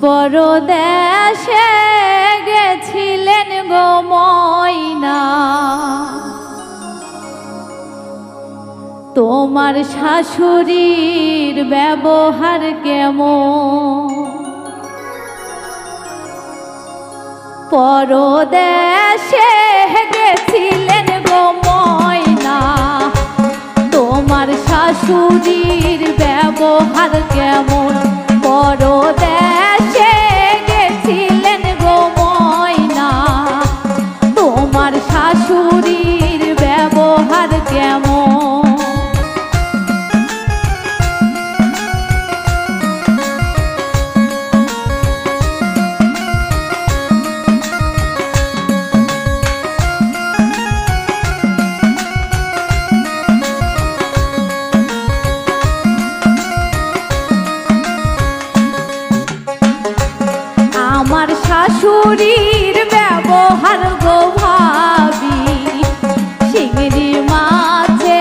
পরদেশে গেছিলেন গো ময়না, তোমার শাশুড়ির ব্যবহার কেমন? পরদেশে গেছিলেন গো ময়না, তোমার শাশুড়ির ব্যবহার কেমন? পরদেশে গেছিলেন গো ময়না, তোমার শাশুড়ির ব্যবহার কেমন? আমার শাশুড়ির ব্যবহার গো ভাবি, চিংড়ি মাছে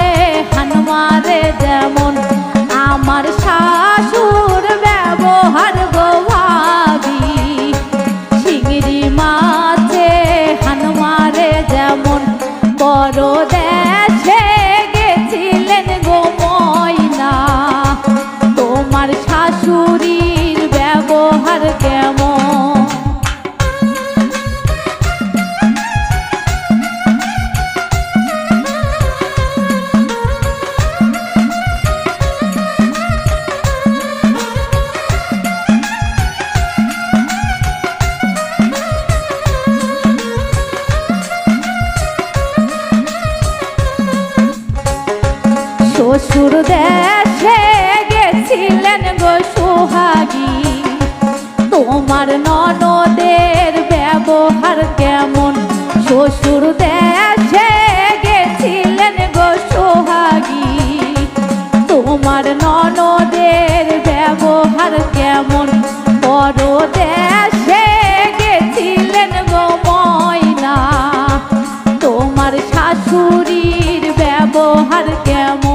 হান মারে যেমন। আমার শাশুর ব্যবহার গো ভাবি, চিংড়ি মাছে হান মারে যেমন। পরদেশে গেছিলেন গো ময়না, তোমার শাশুড়ির ব্যবহার কেমন? শ্বশুর দেশে গেছিলেন গো সোহাগী, তোমার ননদের ব্যবহার কেমন? শ্বশুর দেশে গেছিলেন গো সোহাগী, তোমার ননদের ব্যবহার কেমন? পরদেশে গেছিলেন গো ময়না, তোমার শাশুড়ির ব্যবহার কেমন?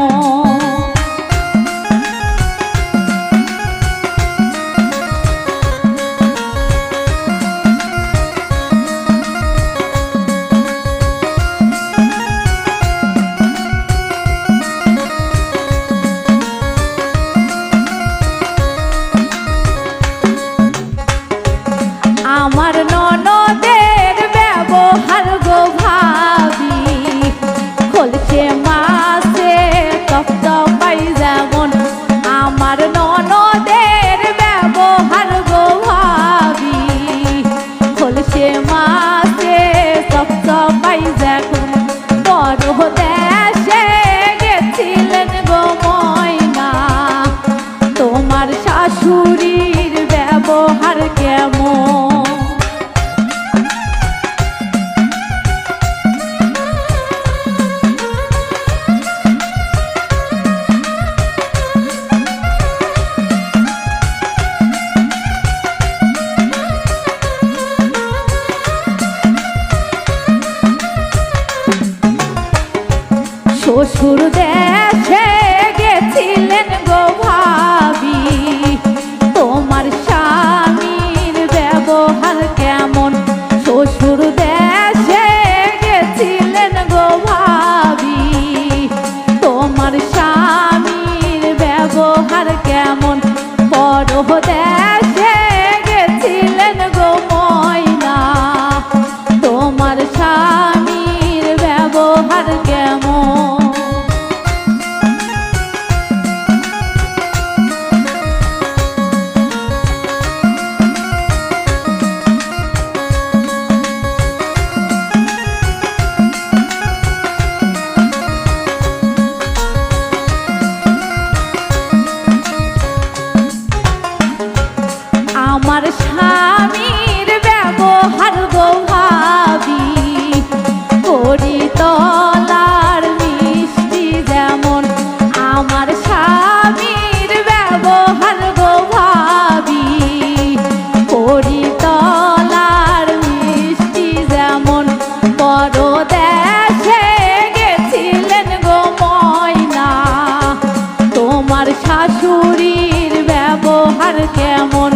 আমার ননদের ব্যবহার গো ভাবি, খোলছে মাছে তপ্তপাই যেমন। আমার ননদের ব্যবহার গো ভাবি, খোলছে মাছে তপ্তপাই যেমন। পরদেশে গেছিলেন গো ময়না, তোমার শাশুড়ির ব্যবহার কেমন? শ্বশুর দেশে গেছিলেন গো ভাবি, তোমার স্বামীর ব্যবহার কেমন? শ্বশুর দেশে গেছিলেন গো ভাবি, তোমার স্বামীর ব্যবহার কেমন? পরদেশে গেছিলেন গো ময়না, তোমার স্বামীর ব্যবহার কেমন? আমার স্বামীর ব্যবহার গো ভাবি, করি তলার মিষ্টি যেমন। আমার স্বামীর ব্যবহার গো ভাবি, করি তলার মিষ্টি যেমন। পরদেশে গেছিলেন গো ময়না, তোমার শাশুড়ির ব্যবহার কেমন?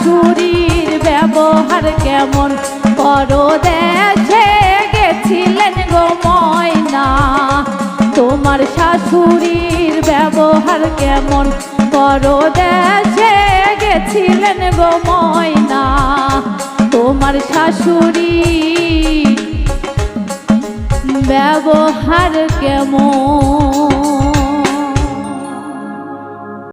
শাশুড়ির ব্যবহার কেমন পরদেশে গেছিলেন গো ময়না তোমার শাশুড়ির ব্যবহার কেমন পরদেশে গেছিলেন গো ময়না তোমার শাশুড়ি ব্যবহার কেমন